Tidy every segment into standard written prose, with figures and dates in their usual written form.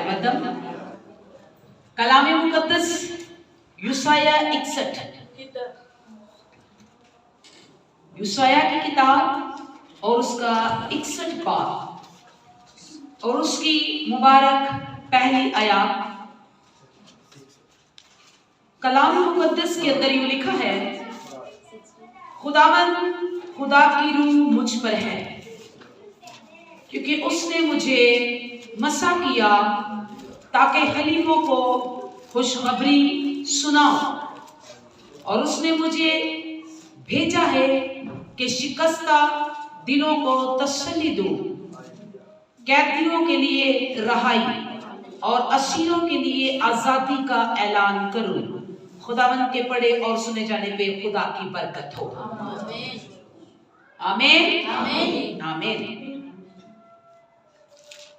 मुकद्दम कलाम मुकद्दस यूसाया 61, यूसाया की किताब और उसका 61 बाब और उसकी मुबारक पहली आयत। कलाम मुकद्दस के अंदर यूं लिखा है, खुदा की रूह मुझ पर है, क्योंकि उसने मुझे मसा किया ताकि हलीमों को खुशखबरी सुनाओ, और उसने मुझे भेजा है कि शिकस्ता दिलों को तसल्ली दूं, कैदियों के लिए रहाई और असीरों के लिए आजादी का ऐलान करूं। खुदावंद के पढ़े और सुने जाने पे खुदा की बरकत हो। आमीन आमीन आमीन।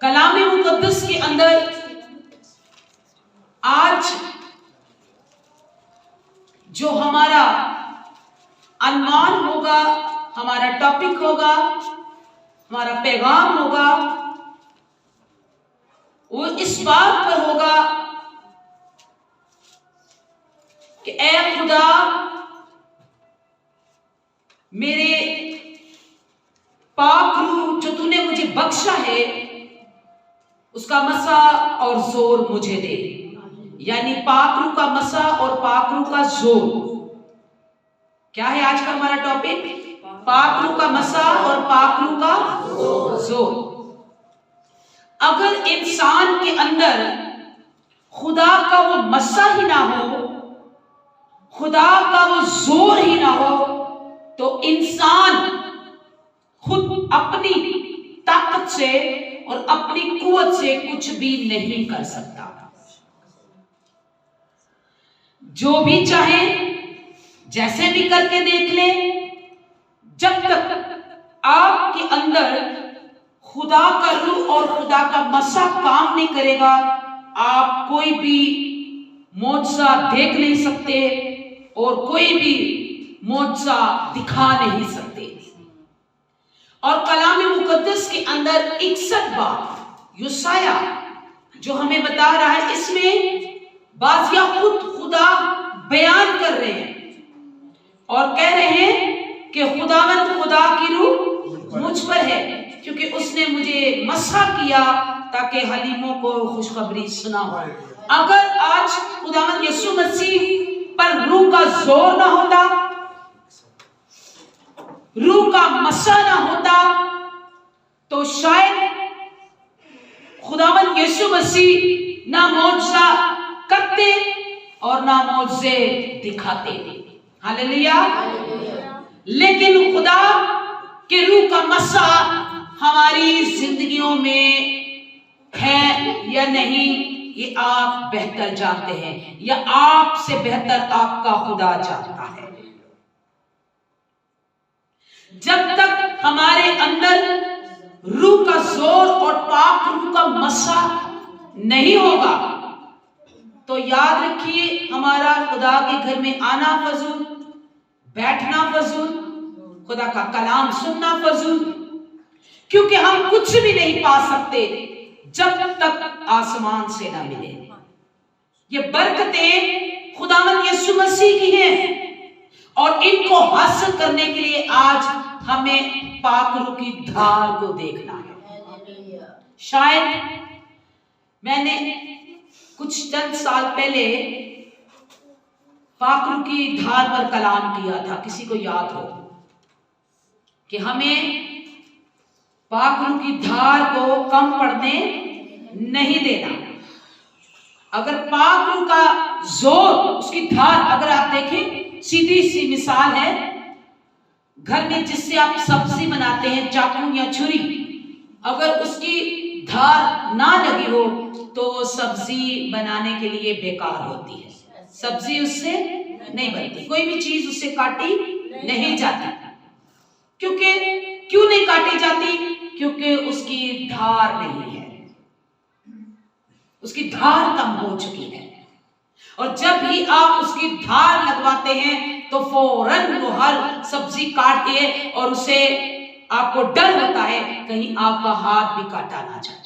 कलाम मुकद्दस के अंदर आज जो हमारा अनुमान होगा, हमारा टॉपिक होगा, हमारा पैगाम होगा, वो इस बात पर होगा कि ऐ खुदा, मेरे पाक रूह जो तूने मुझे बख्शा है उसका मसा और जोर मुझे दे। यानी पाक रूह का मसा और पाक रूह का जोर। क्या है आज का हमारा टॉपिक? पाक रूह का मसा और पाक रूह का जोर। अगर इंसान के अंदर खुदा का वो मसा ही ना हो, खुदा का वो जोर ही ना हो, तो इंसान खुद अपनी ताकत से और अपनी कुवत से कुछ भी नहीं कर सकता। जो भी चाहे जैसे भी करके देख ले, जब तक आपके अंदर खुदा का रूह और खुदा का मसा काम नहीं करेगा, आप कोई भी मौजज़ा देख नहीं सकते और कोई भी मौजज़ा दिखा नहीं सकते। और कलाम मुकद्दस के अंदर 61 बार यूसाया जो हमें बता रहा है, इसमें बाजिया खुद खुदा बयान कर रहे हैं और कह रहे हैं कि खुदावंद खुदा की रूह मुझ पर है, क्योंकि उसने मुझे मसा किया ताकि हलीमों को खुशखबरी सुनाओ। अगर आज खुदावंद यीशु मसीह पर रूह का जोर ना होता, रूह का मसा ना होता, तो शायद खुदावंद यीशु मसीह ना मौजज़ा करते और ना मौजज़े दिखाते। हालेलुया। लेकिन खुदा के रूह का मसा हमारी जिंदगियों में है या नहीं, ये आप बेहतर जानते हैं, या आपसे बेहतर आपका खुदा जानता है। जब तक हमारे अंदर रूह का जोर और पाक रूह का मसा नहीं होगा, तो याद रखिए हमारा खुदा के घर में आना फजूल, बैठना फजूल, खुदा का कलाम सुनना फजूल, क्योंकि हम कुछ भी नहीं पा सकते जब तक आसमान से ना मिले। ये बरकतें खुदावंद यीशु मसीह की हैं, और इनको हासिल करने के लिए आज हमें पाक रूह की धार को देखना है। शायद मैंने कुछ चंद साल पहले पाक रूह की धार पर कलाम किया था, किसी को याद हो, कि हमें पाक रूह की धार को कम पड़ने नहीं देना। अगर पाक रूह का जोर, उसकी धार, अगर आप देखें, सीधी सी मिसाल है, घर में जिससे आप सब्जी बनाते हैं, चाकू या छुरी, अगर उसकी धार ना लगी हो तो सब्जी बनाने के लिए बेकार होती है। सब्जी उससे नहीं बनती, कोई भी चीज उससे काटी नहीं जाती। क्यों नहीं काटी जाती? क्योंकि उसकी धार नहीं है, उसकी धार कम हो चुकी है। और जब भी आप उसकी धार लगवाते हैं तो फौरन वो हर सब्जी काटती है, और उसे आपको डर होता है कहीं आपका हाथ भी काटा ना जाए।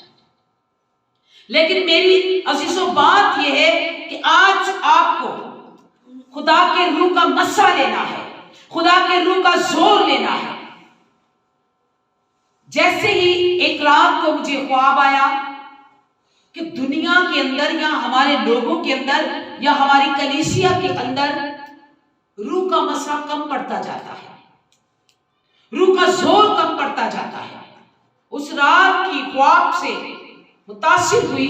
लेकिन मेरी अजीजों बात यह है कि आज आपको खुदा के रूह का मस्सा लेना है, खुदा के रूह का जोर लेना है। जैसे ही एक रात को मुझे ख्वाब आया कि दुनिया के अंदर या हमारे लोगों के अंदर या हमारी कलीसिया के अंदर रूह का मस्सा कम पड़ता जाता है, रूह का जोर कम पड़ता जाता है। उस रात की ख्वाब से मुतासिर हुई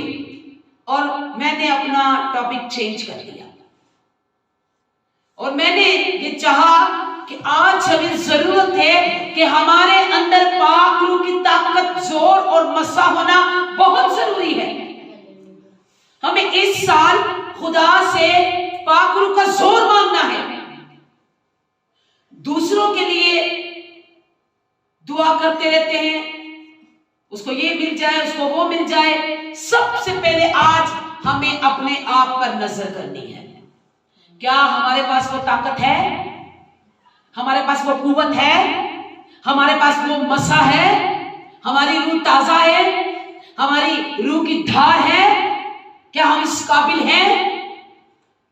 और मैंने अपना टॉपिक चेंज कर दिया और मैंने ये चाहा कि आज हमें जरूरत है कि हमारे अंदर पाक रूह की ताकत, जोर और मस्सा होना बहुत जरूरी है। हमें इस साल खुदा से पाक रूह का जोर मांगना है, दूसरों के लिए दुआ करते रहते हैं, उसको ये मिल जाए, उसको वो मिल जाए। सबसे पहले आज हमें अपने आप पर नजर करनी है। क्या हमारे पास वो ताकत है, हमारे पास वो कुव्वत है, हमारे पास वो मसा है, हमारी रूह ताजा है, हमारी रूह की धार है? क्या हम इस काबिल हैं?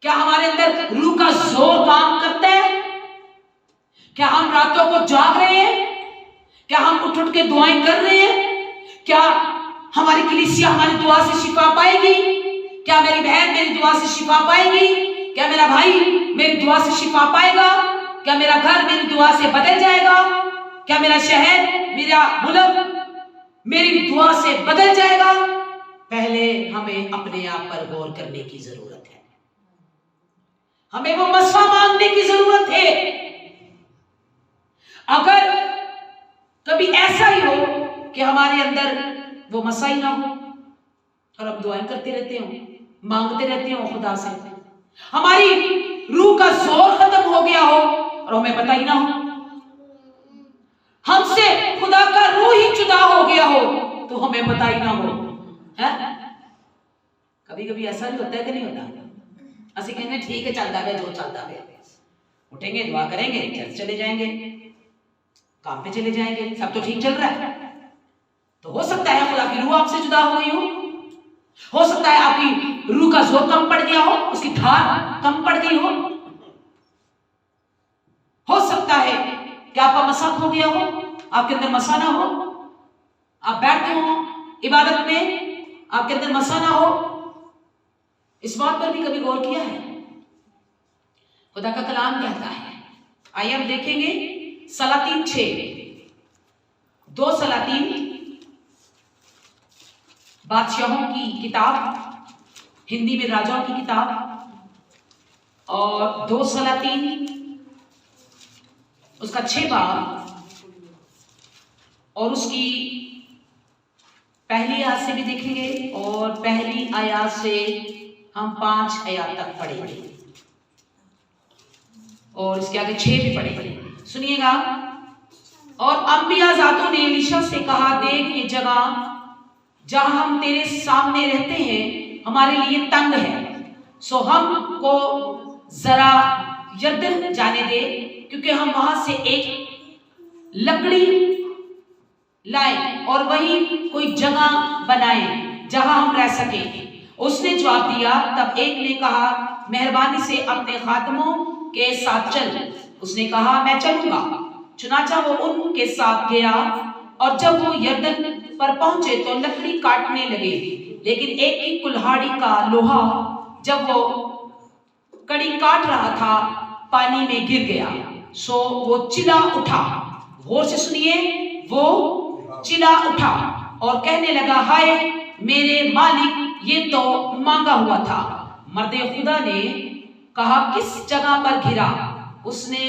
क्या हमारे अंदर रूह का जोर काम करता है? क्या हम रातों को जाग रहे हैं? क्या हम उठ उठ के दुआएं कर रहे हैं? क्या हमारी कलीसिया हमारी दुआ से शिफा पाएगी? क्या मेरी बहन मेरी दुआ से शिफा पाएगी? क्या मेरा भाई मेरी दुआ से शिफा पाएगा? क्या मेरा घर मेरी दुआ से बदल जाएगा? क्या मेरा शहर, मेरा मुल्क मेरी दुआ से बदल जाएगा? पहले हमें अपने आप पर गौर करने की जरूरत है, हमें वो मस्सा मांगने की जरूरत है। अगर कभी ऐसा ही हो कि हमारे अंदर वो मस्सा ही ना हो और हम दुआएं करते रहते हो, मांगते रहते हो खुदा से, हमारी रूह का जोर खत्म हो गया हो और हमें पता ही ना हो, हमसे खुदा का रूह ही जुदा हो गया हो तो हमें पता ही ना हो, है? कभी कभी ऐसा भी होता है कि नहीं होता? असि कहने ठीक है, चलता है जो चलता है, उठेंगे दुआ करेंगे, चर्च चले जाएंगे, काम पे चले जाएंगे, सब तो ठीक चल रहा है। तो हो सकता है खुदा की रूह आपसे जुदा हो गई हो सकता है आपकी रूह का जोर कम पड़ गया हो, उसकी धार कम पड़ गई हो सकता है कि आपका मसा खो गया हो, आपके अंदर मसा ना हो, आप बैठते हो इबादत में, आपके अंदर मसा ना हो। इस बात पर भी कभी गौर किया है? खुदा का कलाम कहता है, आइए हम देखेंगे सलातीन 6, 2 सलातीन बादशाहों की किताब, हिंदी में राजाओं की किताब, और 2 सलातीन उसका 6 बाब और उसकी पहली आयत से भी देखेंगे और पहली आयत से हम 5 आयत तक पढ़ेंगे और इसके आगे 6 भी पढ़ेंगे। सुनिएगा। और अंबियाजादों ने एलीशा से कहा, देख ये जगह जहां हम तेरे सामने रहते हैं हमारे लिए तंग है, सो हमको जरा यरदन जाने दे, क्योंकि हम वहां से एक लकड़ी लाए और वहीं कोई जगह बनाए जहां हम रह सके। उसने जवाब दिया, तब एक ने कहा, मेहरबानी से अपने खादमों के साथ चल। उसने कहा, मैं चलूंगा। चुनाचा वो उनके साथ गया और जब वो यरदन पर पहुंचे तो लकड़ी काटने लगे, लेकिन एक की कुल्हाड़ी का लोहा जब वो कड़ी काट रहा था पानी में गिर गया, सो वो चिल्ला उठा। गौर से सुनिए, वो चिल्ला उठा और कहने लगा, हाय मेरे मालिक, ये तो मांगा हुआ था। मर्दे खुदा ने कहा, किस जगह पर गिरा? उसने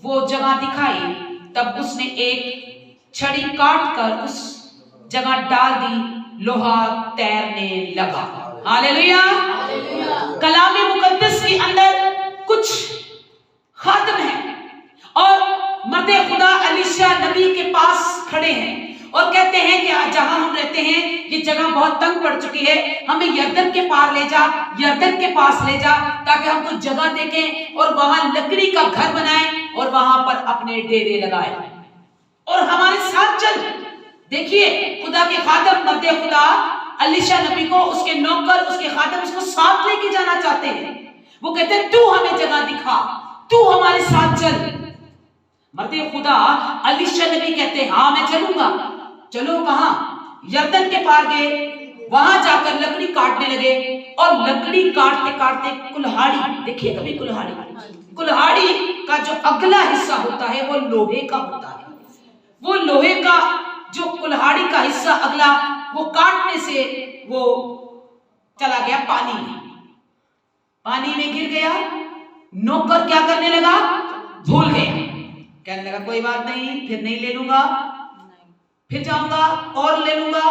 वो जगह दिखाई। तब उसने एक छड़ी काट कर उस जगह डाल दी, लोहा तैरने लगा। हालेलुया। कलाम मुकद्दस के अंदर कुछ खातम है और मर्दे खुदा एलीशा नबी के पास खड़े हैं और कहते हैं कि जहां हम रहते हैं ये जगह बहुत तंग पड़ चुकी है, हमें यरदन के पार ले जा, यरदन के पास ले जा, ताकि हम कुछ जगह देखें और वहां लकड़ी का घर बनाएं और वहां पर अपने डेरे लगाएं और हमारे साथ चल। देखिए खुदा के खादम मर्दे खुदा अलीशा नबी को उसके नौकर, उसके खादिम उसको साथ लेके जाना चाहते हैं। वो कहते हैं तू हमें जगह दिखा, तू हमारे साथ चल। मर्दे खुदा अलीशा नबी कहते हैं हाँ मैं चलूंगा। चलो कहां? यरदन के पार गए, वहां जाकर लकड़ी काटने लगे और लकड़ी काटते काटते कुल्हाड़ी, देखिए कभी कुल्हाड़ी, कुल्हाड़ी का जो अगला हिस्सा होता है वो लोहे का होता है। वो लोहे का जो कुल्हाड़ी का हिस्सा अगला, वो काटने से वो चला गया पानी में, पानी में गिर गया। नौकर क्या करने लगा? भूल गया, कहने लगा कोई बात नहीं, फिर नहीं ले लूंगा, फिर जाऊंगा और ले लूंगा।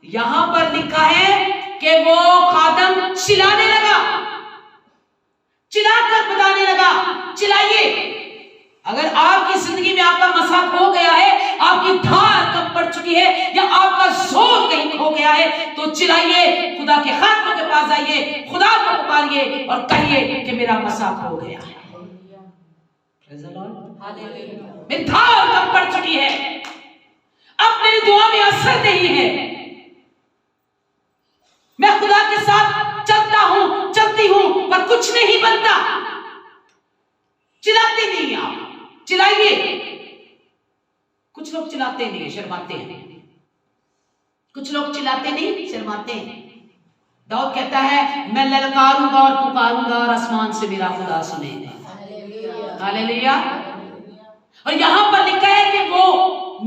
यहां पर लिखा है कि वो खादम चिल्लाने लगा, चिल्लाकर बताने लगा, चिल्लाइए। अगर आपकी जिंदगी में आपका मसाक हो गया है, आपकी धार कम पड़ चुकी है या आपका जोर कहीं खो गया है, तो चिल्लाइए, खुदा के खात्मे के पास आइए, खुदा को पुकारिए और कहिए कि मेरा मसाक हो गया है, मेरी धार कम पड़ चुकी है, अब मेरी दुआ में असर नहीं है, मैं खुदा के साथ चलता हूं, चलती हूं, पर कुछ नहीं बनता। चिल्लाते नहीं आप, चिल्लाइए। कुछ लोग चिल्लाते नहीं, शर्माते हैं। कुछ लोग चिल्लाते नहीं, शर्माते हैं। दाऊद कहता है मैं ललकारूंगा और पुकारूंगा और आसमान से मेरा खुदा सुनेगा। हालेलुया। और यहां पर लिखा है कि वो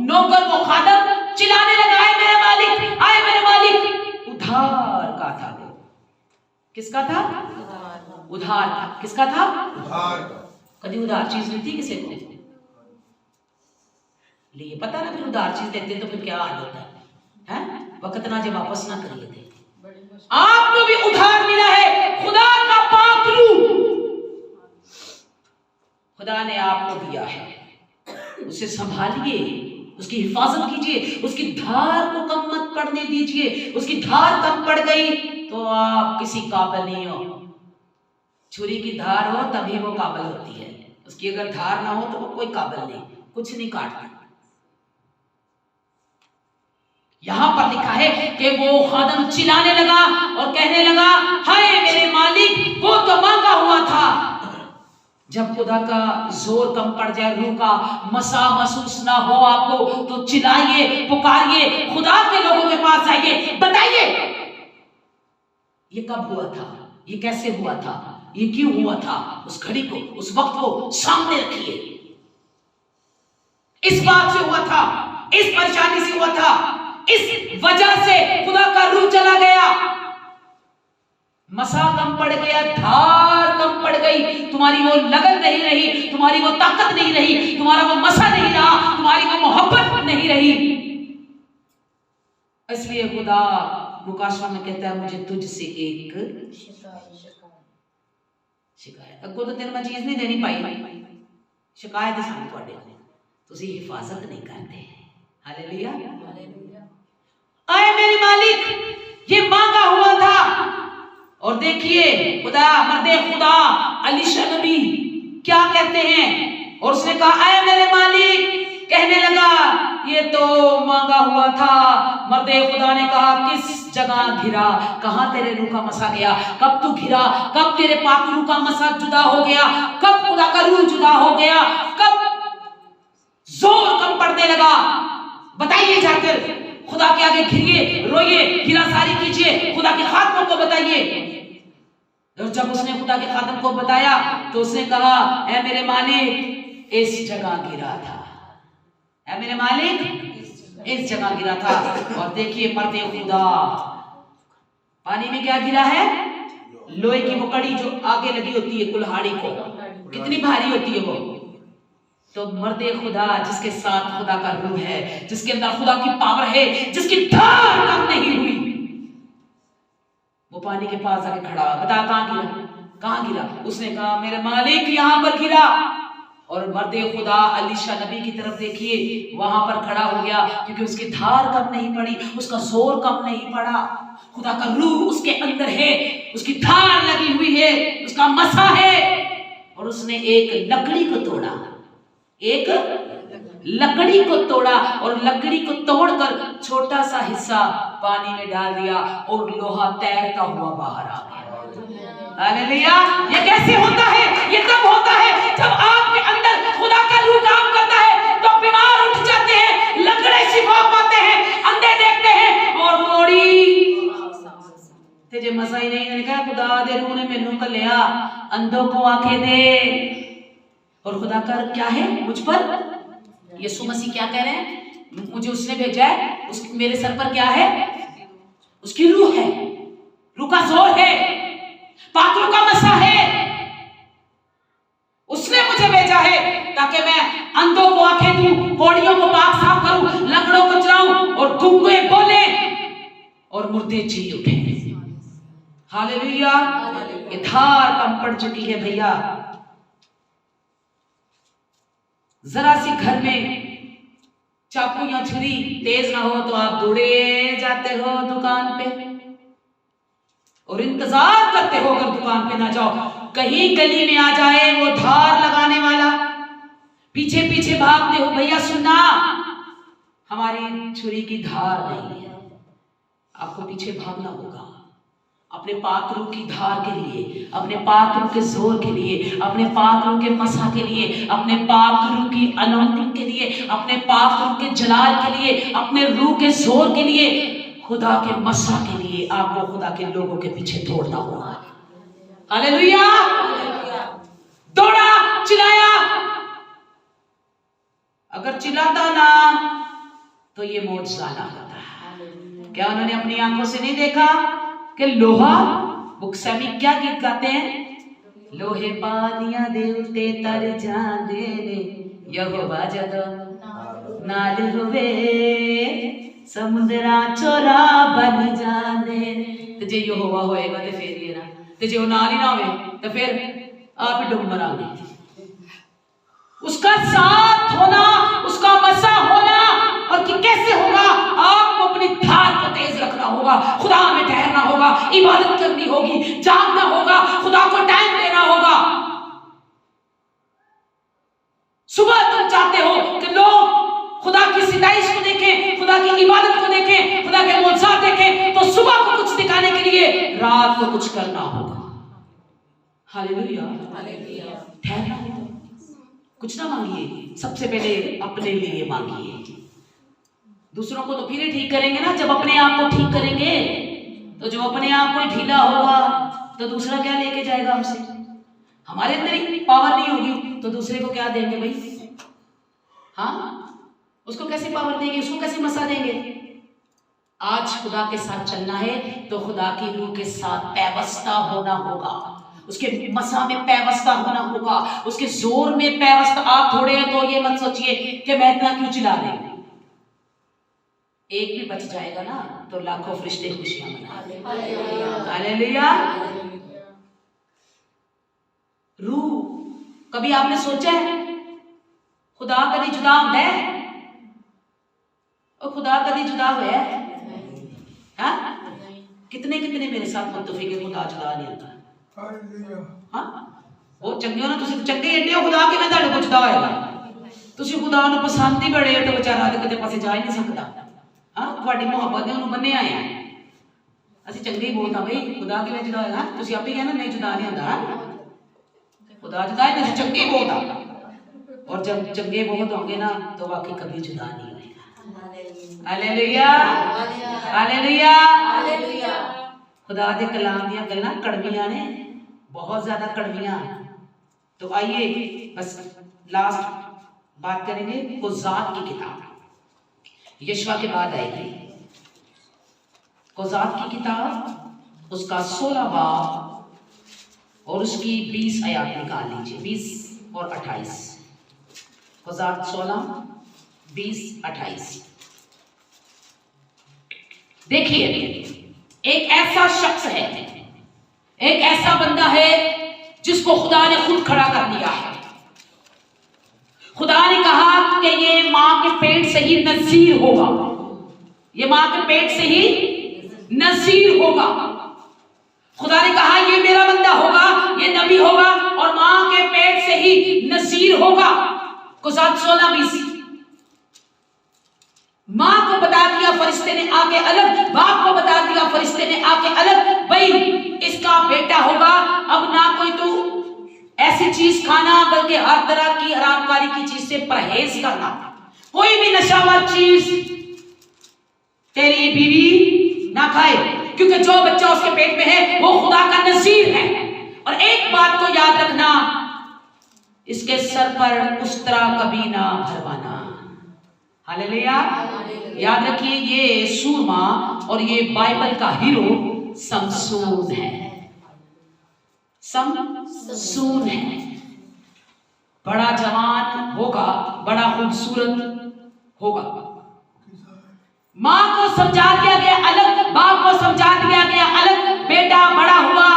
नौकर, वो खादम चिल्लाने लगा, आए मेरे मालिक, आए मेरे मालिक। उधार का था वो। किसका था? उधार था। किसका था? उधार। कभी उधार चीज लेती किसी को लिए पता ना, फिर उधार चीज देते तो फिर क्या हाल होता है? वक्त ना जब वापस ना करिए थे। आपको भी उधार मिला है, खुदा का पाक रूह खुदा ने आपको दिया है, उसे संभालिए, उसकी हिफाजत कीजिए, उसकी धार को कम मत पड़ने दीजिए। उसकी धार कम पड़ गई तो आप किसी काबिल नहीं हो। छुरी की धार हो तभी वो काबिल होती है, उसकी अगर धार ना हो तो वो कोई काबिल नहीं, कुछ नहीं काटती। यहां पर लिखा है कि वो खादम चिल्लाने लगा और कहने लगा, हाय मेरे मालिक, वो तो मांगा हुआ था। जब खुदा का जोर कम पड़ जाए, रूह का मसा महसूस ना हो आपको, तो चिल्लाइए, पुकारिए, खुदा के लोगों के पास आइए, बताइए ये कब हुआ था, ये कैसे हुआ था, ये क्यों हुआ था। उस घड़ी को, उस वक्त को सामने रखिए। इस बात से हुआ था, इस परेशानी से हुआ था, इस वजह से खुदा का रूह चला गया, मसा कम पड़ गया, धार कम पड़ गई, तुम्हारी वो लगन नहीं रही, तुम्हारी वो ताकत नहीं रही, तुम्हारा वो मसा नहीं रहा, तुम्हारी वो मोहब्बत नहीं रही। इसलिए खुदा मुकाशवा में कहता है, मुझे तुझसे एक शिकायत, अगो तो तेरे मैं चीज नहीं देनी पाई, शिकायत है सामने पड़े, तुझे हिफाजत नहीं करते। हालेलुया। आए मेरे मालिक, ये मांगा हुआ था। और देखिए खुदा, मर्दे खुदा अलीशा नबी क्या कहते हैं, और उसने कहा, आए मेरे मालिक, कहने लगा ये तो मांगा हुआ था। मर्दे खुदा ने कहा, किस जगह घिरा, कहां तेरे रूह का मसा गया, कब तू घिरा, कब तेरे पाक रूह का मसा जुदा हो गया, कब खुदा का रूह जुदा हो गया, कब जोर कम पड़ने लगा, बताइए जाकर खुदा के आगे घिरिए, रोइए, गिरासारी कीजिए, खुदा के खातमों को बताइए। और जब उसने खुदा के खातम को बताया तो उसने कहा, ऐ मेरे मालिक, इस जगह गिरा था, ऐ मेरे मालिक, इस जगह गिरा था। और देखिए मर्दे खुदा, पानी में क्या गिरा है? लोहे की वो कड़ी जो आगे लगी होती है कुल्हाड़ी को, कितनी भारी होती है वो। तो मर्दे खुदा जिसके साथ खुदा का रूह है, जिसके अंदर खुदा की पावर है, जिसकी धार कम नहीं हुई, वो पानी के पास आके खड़ा, बता कहां गिरा, कहां गिरा? उसने कहा, मेरे मालिक यहां पर गिरा। और मर्दे खुदा अलीशा नबी की तरफ देखिए, वहां पर खड़ा हो गया, क्योंकि उसकी धार कम नहीं पड़ी, उसका जोर कम नहीं पड़ा, खुदा का रूह उसके अंदर है, उसकी धार लगी हुई है, उसका मसा है। और उसने एक लकड़ी को तोड़ा, एक लकड़ी को तोड़ा और लकड़ी को तोड़कर छोटा सा हिस्सा पानी में डाल दिया और लोहा तैरता हुआ बाहर आ गया। हालेलुया। ये कैसे होता है? ये तब होता है जब आपके अंदर खुदा का रूह काम करता है, तो बीमार उठ जाते हैं, लंगड़े शिफा पाते हैं, अंधे देखते हैं और कोड़ी ते जे मसा ही नहीं कहा खुदा दे रूह ने मैनू कलिया अंधों को आंखें दे। और खुदा का क्या है मुझ पर? यीशु मसीह क्या कह रहे हैं? मुझे उसने भेजा है, मेरे सर पर क्या है? उसकी रूह है, रूह का जोर है, पात्रों का मसा है। उसने मुझे भेजा है ताकि मैं अंधों को आंखें दूं, कोड़ियों को पाक साफ करूं, लंगड़ों को चलाऊं और गूंगे बोले और मुर्दे जी उठे। हालेलुया। ये धार कम पड़ चुकी है भैया। जरा सी घर में चाकू या छुरी तेज ना हो तो आप दौड़े जाते हो दुकान पे और इंतजार करते हो अगर दुकान पे ना जाओ, कहीं गली में आ जाए वो धार लगाने वाला, पीछे पीछे भागते हो। भैया सुनना, हमारी छुरी की धार नहीं है, आपको पीछे भागना होगा अपने पाक रूह की धार के लिए, अपने पाक रूह के जोर के लिए, अपने पाक रूह के मसा के लिए, अपने पाक रूह की अनॉइंटिंग के लिए, अपने पाक रूह के जलाल के लिए, अपने रूह के जोर के लिए, खुदा के मसा के लिए आपको खुदा के लोगों के पीछे दौड़ना होगा। हालेलुया। दौड़ा, चिल्लाया। अगर चिल्लाता ना तो ये मौजज़ा ना होता। क्या उन्होंने अपनी आंखों से नहीं देखा कि लोहा, बुक्सा में क्या गीत गाते हैं? लोहे पानिया दे उते तर जाने ने यहोवा जदो नाल होवे समुद्रा चोरा बन जाने। ते जे यहोवा होएगा ते फिर ये ना, ते जे वो नाल ही ना होवे तो फिर आप ही डूब मरांगे। उसका साथ होना, उसका मसा होना, और कि कैसे होगा? आपको अपनी धार को तेज रखना होगा, खुदा में ठहरना होगा, इबादत करनी होगी, जागना होगा, खुदा को टाइम देना होगा। सुबह तुम चाहते हो कि लोग खुदा की सिताइश को देखें, खुदा की इबादत को देखें, खुदा के मौजज़ात देखें, तो सुबह को कुछ दिखाने के लिए रात को कुछ करना होगा। हालेलुया। ठहरना होगा। कुछ ना मांगिए, सबसे पहले अपने लिए मांगिए। दूसरों को तो फिर ही ठीक करेंगे ना जब अपने आप को ठीक करेंगे। तो जब अपने आप को ढीला होगा तो दूसरा क्या लेके जाएगा हमसे? हमारे अंदर ही पावर नहीं होगी तो दूसरे को क्या देंगे भाई? हाँ, उसको कैसे पावर देंगे, उसको कैसे मसा देंगे? आज खुदा के साथ चलना है तो खुदा की रूह के साथ पैवस्ता होना होगा, उसके मसा में पैवस्ता होना होगा, उसके जोर में पैवस्ता। आप थोड़े हैं तो ये मत सोचिए कि मैं इतना क्यों चिल्ला रही हूं। एक भी बच जाएगा ना तो लाखों फरिश्ते खुशियां मनाएंगे। हालेलुया। रूह, कभी आपने सोचा है खुदा कभी जुदा होता है? और खुदा कभी जुदा हुआ है? हाँ? कितने कितने मेरे साथ मुत्तफिक है खुदा जुदा नहीं होता। हाँ, वो चंगे हो ना, तुम चंगे एडे हो खुदा के मैं तुहाडे को जुदा होएगा। तुम खुदा नूं पसंद ही बड़े हो तो बेचारा ते कदे पासे जा ही नहीं सकता। हाँ, तुहाडी मुहब्बत ने उन्होंने बन्ने आए हैं। असि चंगे ही बहुत हाँ भाई, खुदा के जुदा होएगा। तुम आप ही कहना नहीं जुदा नहीं होता, खुदा जुदा है, नहीं चंगे बहुत आ। और जब चंगे बहुत होंगे ना तो वाकई कभी जुदा नहीं होएगा। Hallelujah, hallelujah, hallelujah. खुदा दे कलाम दी गल्लां कड़वियां ने, बहुत ज्यादा कड़वियां। तो आइए बस लास्ट बात करेंगे कोज़ात की किताब, यशवा के बाद आएगी। कोज़ात की किताब उसका 16 बाब और उसकी 20 आयत निकाल लीजिए, 20 और 28। कोज़ात 16, 20, 28। देखिए, एक ऐसा शख्स है, एक ऐसा बंदा है जिसको खुदा ने खुद खड़ा कर दिया है। खुदा ने कहा कि ये मां के पेट से ही नज़ीर होगा, ये मां के पेट से ही नज़ीर होगा। खुदा ने कहा ये मेरा बंदा होगा, ये नबी होगा और मां के पेट से ही नज़ीर होगा। कोज़ात 16, 20। माँ को बता दिया फरिश्ते ने आके अलग, बाप को बता दिया फरिश्ते ने आके अलग, भाई इसका बेटा होगा। अब ना कोई तू ऐसी चीज खाना, बल्कि हर तरह की हरामकारी की चीज से परहेज करना। कोई भी नशावर चीज तेरी बीवी ना खाए, क्योंकि जो बच्चा उसके पेट में है वो खुदा का नज़ीर है। और एक बात को याद रखना, इसके सर पर उस्तरा कभी ना भरवाना। हालेलुया। याद रखिए, ये सूरमा और ये बाइबल का हीरो समसून है। समसून है, बड़ा जवान होगा, बड़ा खूबसूरत होगा। माँ को समझा दिया गया अलग, बाप को समझा दिया गया अलग। बेटा बड़ा हुआ,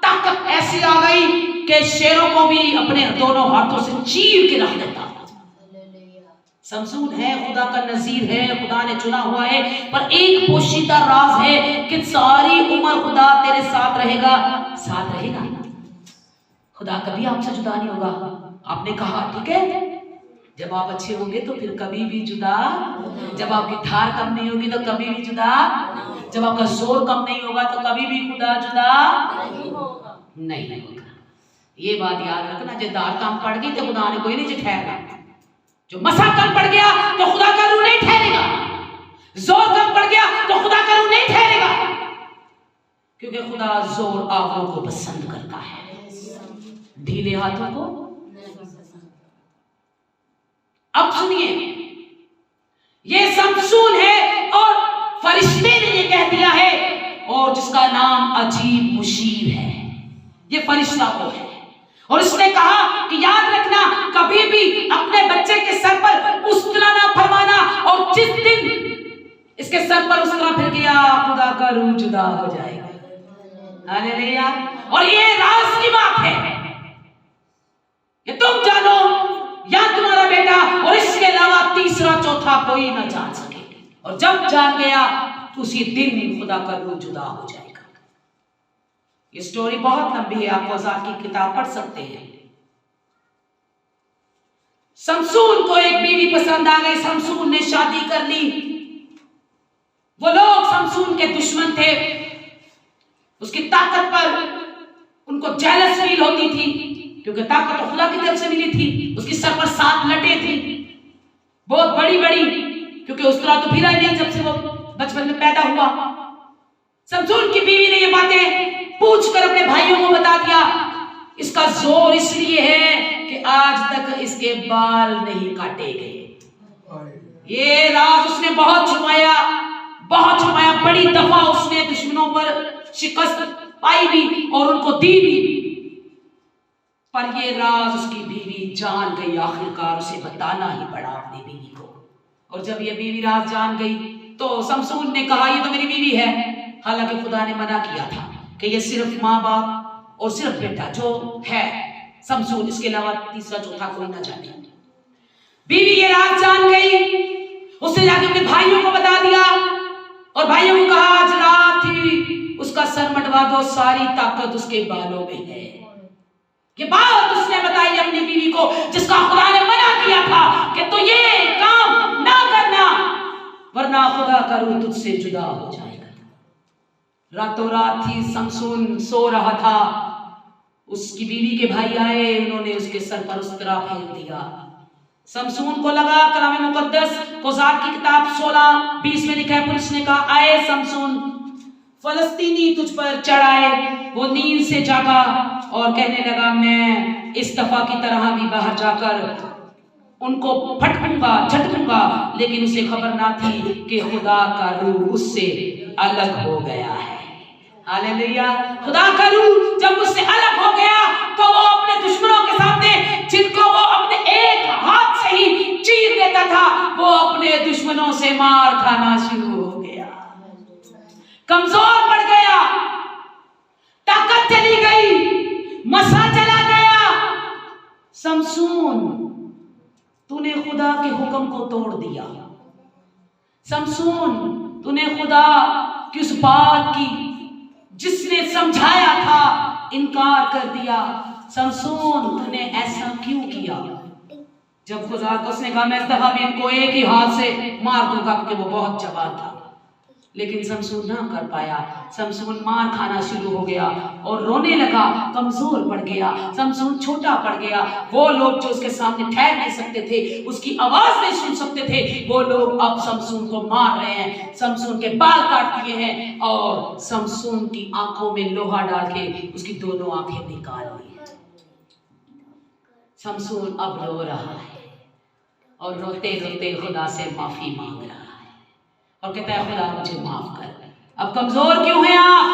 ताकत ऐसी आ गई कि शेरों को भी अपने दोनों हाथों से चीर के रख देता। समसून है, खुदा का नज़ीर है, खुदा ने चुना हुआ है। पर एक पोशीदा राज है कि सारी उम्र खुदा तेरे साथ रहेगा, साथ रहेगा। खुदा कभी आपसे जुदा नहीं होगा। आपने कहा ठीक है, जब आप अच्छे होंगे तो फिर कभी भी जुदा, जब आपकी धार कम नहीं होगी तो कभी भी जुदा, जब आपका जोर कम नहीं होगा तो कभी भी खुदा जुदा नहीं होगा। ये बात याद रखना, जो धार कम पड़ गई तो खुदा ने कोई नहीं ठहरना। जो मसा कम पड़ गया तो खुदा का रूह नहीं ठहरेगा, जोर कम पड़ गया तो खुदा का रूह नहीं ठहरेगा, क्योंकि खुदा जोर आवरों को पसंद करता है, ढीले हाथों को। अब सुनिए, ये समसून है और फरिश्ते ने ये कह दिया है, और जिसका नाम अजीब मुशीर है, ये फरिश्ता वो है। और इसने कहा कि याद रखना, कभी भी अपने बच्चे के सर पर उस्तरा ना फरमाना, और जिस दिन इसके सर पर उस्तरा फिर गया खुदा का रूह जुदा हो जाएगा। हालेलुया। और ये राज की बात है, ये तुम जानो या तुम्हारा बेटा, और इसके अलावा तीसरा चौथा कोई ना जान सके। और जब जान गया तो उसी दिन खुदा का रूह जुदा हो जाएगा। ये स्टोरी बहुत लंबी है, आप औज़ार की किताब पढ़ सकते हैं। समसून को एक बीवी पसंद आ गई, समसून ने शादी कर ली। वो लोग समसून के दुश्मन थे, उसकी ताकत पर उनको जेलस फील होती थी, क्योंकि ताकत तो खुदा की तरफ से मिली थी। उसकी सर पर 7 लटें थी, बहुत बड़ी बड़ी, क्योंकि उस तरह तो फिरा ही नहीं जब से वो बचपन में पैदा हुआ। समसून की बीवी ने ये बातें पूछ कर अपने भाइयों को बता दिया। इसका जोर इसलिए है कि आज तक इसके बाल नहीं काटे गए। ये राज उसने बहुत छुपाया, बहुत छुपाया। बड़ी दफा उसने दुश्मनों पर शिकस्त पाई भी और उनको दी भी, पर ये राज उसकी बीवी जान गई। आखिरकार उसे बताना ही पड़ा अपनी बीवी को। और जब ये बीवी राज जान गई तो समसून ने कहा ये तो मेरी बीवी है, हालांकि खुदा ने मना किया था कि ये सिर्फ माँ बाप और सिर्फ बेटा जो है समसून, इसके अलावा तीसरा चौथा कोई ना जाने। बीवी ये राज जान गई, उसने जाके अपने भाइयों को बता दिया और भाइयों को कहा आज रात ही उसका सर मटवा दो, सारी ताकत उसके बालों में है। ये बात उसने बताई अपनी बीवी को, जिसका खुदा ने मना किया था कि तो ये काम ना करना, वरना खुदा का रूह तुझसे जुदा हो जाएगा। रातों रात ही समसून सो रहा था, उसकी बीवी के भाई आए, उन्होंने उसके सर पर उस्तरा फेंक दिया। समसून को लगा, कलाम मुकद्दस औज़ार की किताब 16:20 में लिखा है, पुलिस ने कहा आए समसून, फलस्तीनी तुझ पर चढ़ाए। वो नींद से जागा और कहने लगा मैं इस दफा की तरह भी बाहर जाकर उनको फटकूंगा, झटकूंगा, लेकिन उसे खबर ना थी कि खुदा का रूह उससे अलग हो गया है। हालेलुया। खुदा का रूह जब उससे अलग हो गया तो वो अपने दुश्मनों के सामने, जिनको वो अपने एक हाथ से ही चीर देता था, वो अपने दुश्मनों से मार खाना शुरू हो गया। कमजोर पड़ गया, ताकत चली गई, मसा चला गया। समसून, तूने खुदा के हुक्म को तोड़ दिया। समसून, तूने खुदा की उस बात की जिसने समझाया था इनकार कर दिया। समसून, तूने ऐसा क्यों किया? जब खुदा को उसने कहा मैं इस दफा भी इनको एक ही हाथ से मार दूंगा, क्योंकि वो बहुत जवान था। लेकिन शमशून ना कर पाया। शमशून मार खाना शुरू हो गया और रोने लगा, कमजोर पड़ गया, शमशून छोटा पड़ गया। वो लोग जो उसके सामने ठहर नहीं सकते थे, उसकी आवाज नहीं सुन सकते थे, वो लोग अब शमशून को मार रहे हैं, शमशून के बाल काट दिए हैं और शमशून की आंखों में लोहा डाल के उसकी दोनों आंखें निकाल ली है। शमशून अब रो रहा है और रोते रोते खुदा से माफी मांग रहा है और कहता है खुदा मुझे माफ कर। अब कमजोर क्यों हैं आप?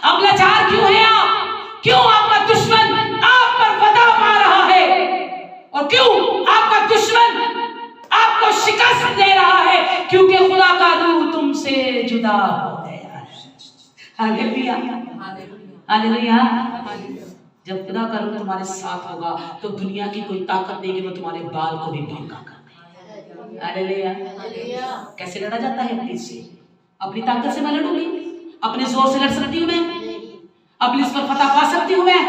अब लाचार क्यों हैं आप? क्यों आपका दुश्मन आप पर फतह पा रहा है? और क्यों आपका दुश्मन आपको शिकस्त दे रहा है? क्योंकि खुदा का रूह तुमसे जुदा हो गया। Hallelujah, hallelujah. जब खुदा का रूह तुम्हारे साथ होगा तो दुनिया की कोई ताकत नहीं कि वो तुम्हारे बाल को भी बांका कर दे। हालेलुया। कैसे लड़ा जाता है इब्लीस से? अपनी ताकत से मैं लड़ूंगी? अपने जोर से लड़ सकती हूँ मैं? इब्लीस पर फतह पा सकती हूँ मैं?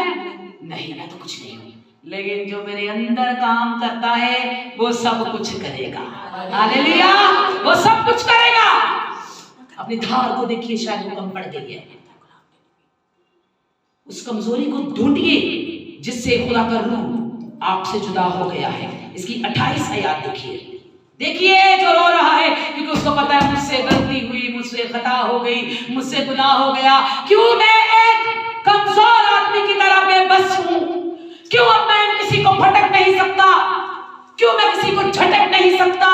नहीं, मैं तो कुछ नहीं हूँ। लेकिन जो मेरे अंदर काम करता है वो सब कुछ करेगा। हालेलुया, वो सब कुछ करेगा। अपनी धार को देखिए, शायद वो कम पड़ गई है। उस कमजोरी को ढूंढिए जिससे खुदा का रूह आपसे जुदा हो गया है। इसकी 28 आयत देखिए जो रो रहा है क्योंकि उसको पता है मुझसे गलती हुई, मुझसे खता हो गई, मुझसे गुनाह हो गया। क्यों मैं एक कमजोर आदमी की तरह बेबस हूं? क्यों अब मैं किसी को भटक नहीं सकता? क्यों मैं किसी को झटक नहीं सकता?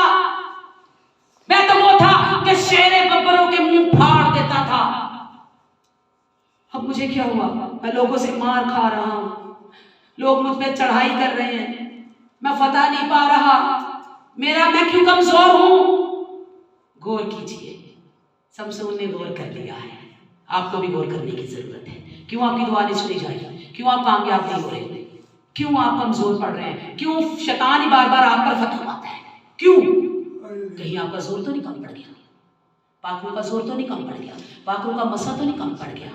मैं तो वो था कि शेरे बब्बरों के मुंह फाड़ देता था। अब मुझे क्या हुआ? मैं लोगों से मार खा रहा हूं, लोग मुझ पे चढ़ाई कर रहे हैं, मैं फतह नहीं पा रहा। मैं क्यों कमजोर हूं? गौर कीजिए, शमशून ने गौर कर लिया है। आपको भी गौर करने की जरूरत है। क्यों आपकी दुआ नहीं सुनी जा रही? क्यों आप कामयाब नहीं हो रहे? क्यों आप कमजोर पड़ रहे हैं? क्यों शैतान ही बार बार आप पर फतह पाता है? क्यों? कहीं आपका जोर तो नहीं कम पड़ गया? पाकों का जोर तो नहीं कम पड़ गया? पाकों का मसा तो नहीं कम पड़ गया?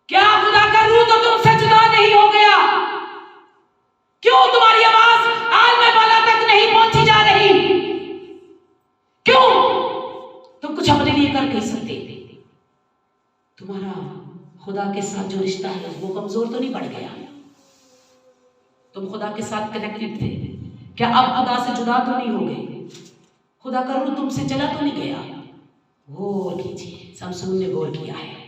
क्या खुदा का रूह तो तुमसे जुदा नहीं हो गया? क्यों तुम्हारी आवाज आलमे वाला तक नहीं पहुंची जा रही? क्यों तुम कुछ अपने लिए कर नहीं सकते? तुम्हारा खुदा के साथ जो रिश्ता है वो कमजोर तो नहीं पड़ गया? तुम खुदा के साथ कनेक्टेड थे, क्या अब खुदा से जुदा तो नहीं हो गए? खुदा का रूह तुमसे चला तो नहीं गया? गौर कीजिए, शमशून ने गौर किया है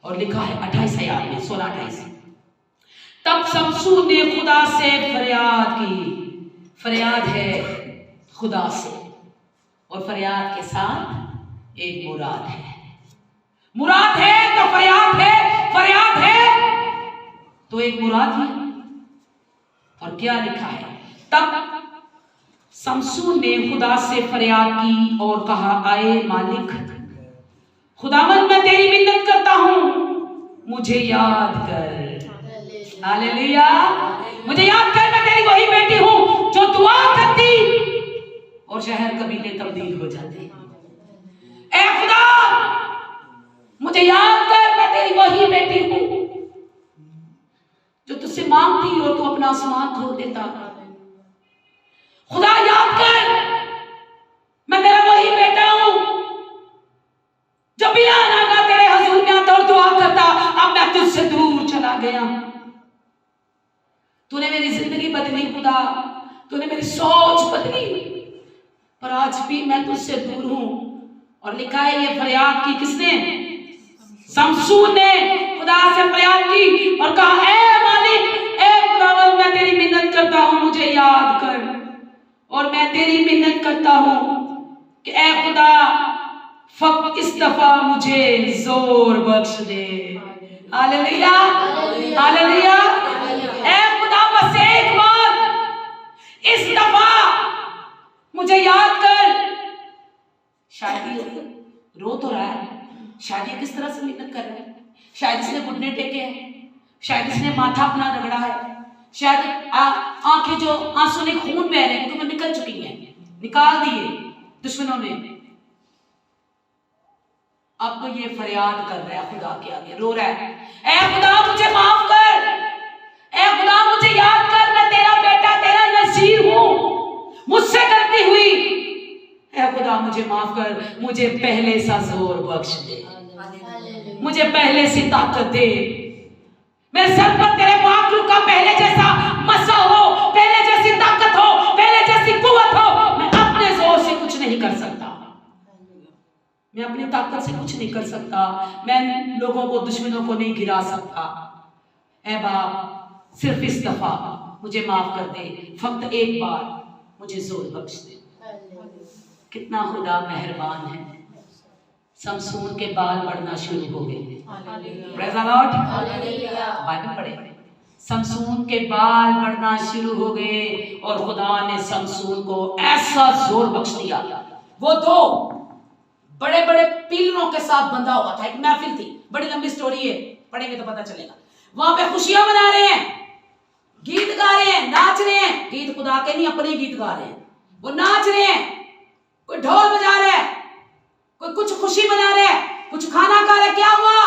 और लिखा है 28 आयत में 16-28। तब शमशून ने खुदा से फरियाद की। फरियाद है खुदा से और फरियाद के साथ एक मुराद है। मुराद है तो फरियाद है, फरियाद है तो एक मुराद है। और क्या लिखा है? तब शमशून ने खुदा से फरियाद की और कहा, आए मालिक खुदावंद, मैं तेरी मिन्नत करता हूं, मुझे याद कर। हालेलुया, मुझे याद कर, मैं तेरी वही बेटी हूं जो दुआ करती और शहर कबीले तब्दील हो जाते। ऐ खुदा मुझे याद कर, मैं तेरी वही बेटी हूं जो तुझसे मांगती और तू अपना आसमान खोल देता। खुदा याद कर, मैं तेरा वही बेटा हूं जो बिना नागा तेरे हुजूर में आता और दुआ करता। अब मैं तुझसे दूर चला गया। तूने मेरी जिंदगी बदली खुदा, तूने मेरी सोच बदली, पर आज भी मैं तुझसे दूर हूं। और लिखा है ये फरियाद की किसने? शमशून ने खुदा से फरियाद की और कहा, ऐ मालिक, ऐ खुदावंद, मैं तेरी मिन्नत करता हूं, मुझे याद कर। और मैं तेरी मिन्नत करता हूं कि ऐ खुदा, फक्त इस दफा मुझे जोर बख्श दे। Hallelujah, hallelujah. ऐ खुदा, बस एक बार इस दफा मुझे याद कर। शायद रो तो रहा है, शायद ये किस तरह से मिन्नत कर रहा है, शायद इसने घुटने टेके हैं, शायद इसने माथा अपना रगड़ा है, शायद आंखें जो आंसू ने खून बह रहे हैं क्योंकि वो निकल चुकी हैं, निकाल दिए दुश्मनों ने। अब तो ये फरियाद कर रहा है खुदा के आगे, रो रहा है, ऐ खुदा मुझे माफ कर, ऐ खुदा मुझे याद कर, मैं तेरा बेटा मुझसे गलती हुई, ऐ खुदा मुझे माफ कर, मुझे पहले सा जोर बख्श दे, मुझे पहले सी ताकत दे, मेरे सर पर तेरे पाक रूह का पहले जैसा मसा हो, पहले जैसी ताकत हो, पहले जैसी कुव्वत हो। मैं अपने जोर से कुछ नहीं कर सकता, मैं अपनी ताकत से कुछ नहीं कर सकता, मैं लोगों को, दुश्मनों को नहीं गिरा सकता। ऐ बाप, सिर्फ इस दफा मुझे माफ कर दे, फक्त एक बार मुझे जोर बख्श दे। कितना खुदा मेहरबान है। समसून के बाल बढ़ना शुरू हो गए। Praise the Lord. बाइबल पढ़े। समसून के बाल बढ़ना शुरू हो गए और खुदा ने समसून को ऐसा जोर बख्श दिया। वो दो बड़े बड़े पिलरों के साथ बंधा हुआ था, एक महफिल थी, बड़ी लंबी स्टोरी है, पढ़ेंगे तो पता चलेगा। वहां पे खुशियां मना रहे हैं, गीत गा रहे हैं, नाच रहे हैं, गीत खुदा के नहीं अपने गीत गा रहे हैं। वो नाच रहे हैं, कोई ढोल बजा रहा है, कोई कुछ खुशी मना रहा है, कुछ खाना खा रहे। क्या हुआ?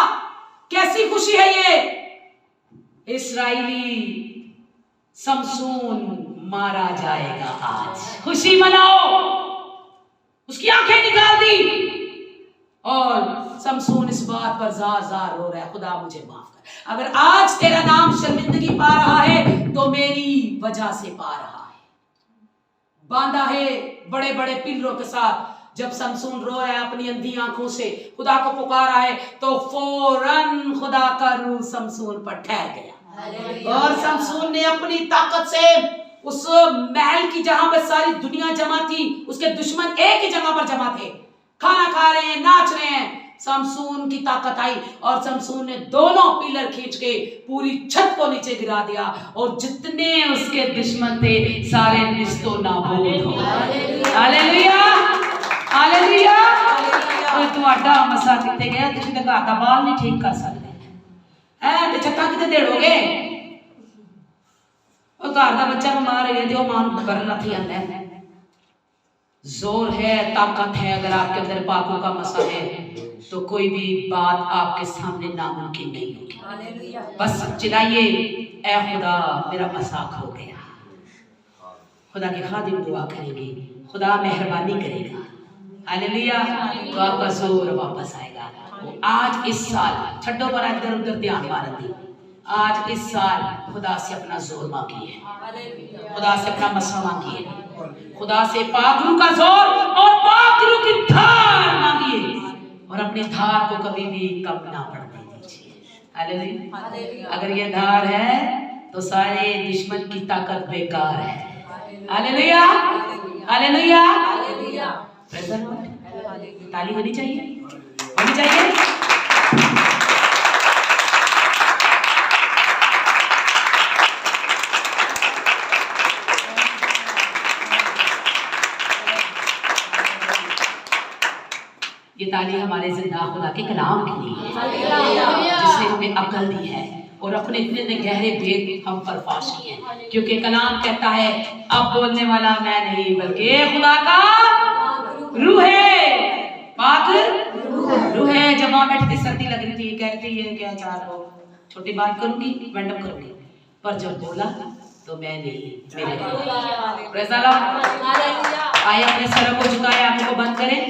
कैसी खुशी है ये? इस्राएली समसून मारा जाएगा आज, खुशी मनाओ। उसकी आंखें निकाल दी और समसून इस बात पर जार जार रो रहा है, खुदा मुझे माफ कर। अगर आज तेरा नाम शर्मिंदगी पा रहा है तो मेरी वजह से पा रहा है। बांधा है बड़े बड़े पिलरों के साथ। जब समसून रो रहा है अपनी अंधी आंखों से, खुदा को पुकारा है, तो फौरन खुदा का रूह समसून पर ठहर गया और समसून ने अपनी ताकत से उस महल की, जहां पर सारी दुनिया जमा थी, उसके दुश्मन एक ही जगह पर जमा थे, खाना खा रहे हैं, नाच रहे हैं। समसून की ताकत आई और समसून ने दोनों पिलर खींच के पूरी छत को नीचे गिरा दिया और जितने उसके दुश्मन थे सारे निस्तो नाबूद हो गए। Hallelujah, hallelujah. कोई तुम्हारा मसा किते गया, तुम तो घर दा बाल नहीं ठीक कर सकते हैं, ते छत्ता किते देड़ोगे? और घर दा बच्चा बीमार है, तो मां नूं करना थी आंदा है। जोर है, ताकत है, अगर आपके अंदर पापों का मसा है तो कोई भी बात आपके सामने नामुमकिन नहीं होगी। बस चिल्लाइए, ऐ खुदा मेरा मसाक हो गया। खुदा के खादिम दुआ करेंगे, खुदा मेहरबानी करेगा। हालेलुया। तो आपका जोर वापस आएगा। आज इस साल छड्डो पर इधर उधर ध्यान मारन दी, आज इस साल खुदा से अपना जोर मांगिए, खुदा से अपना मसा मांगिए, खुदा से पाक रूह का जोर और पाक रूह की धार मांगिए और अपनी धार को कभी भी कम ना पड़ने दीजिए। हालेलुया। अगर ये धार है तो सारे दुश्मन की ताकत बेकार है। Hallelujah, hallelujah, hallelujah. ताली होनी चाहिए, होनी चाहिए। ये ताली हमारे जिंदा खुदा के कलाम के लिए है, जिसने हमें अकल दी है और अपने इतने गहरे भेद हम पर फाश किए हैं। क्योंकि कलाम कहता है अब बोलने वाला मैं नहीं बल्कि खुदा का रूह है, पाक रूह है। जब वहां बैठती सर्दी लग रही थी, कहती है क्या चार लोग, छोटी बात करूंगी, वेंडम करूंगी, पर जब बोला तो मैं नहीं, मेरे प्रेज़ द लॉर्ड। आइए अपने सर को झुकाए, आंखों को बंद करें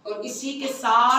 और इसी के साथ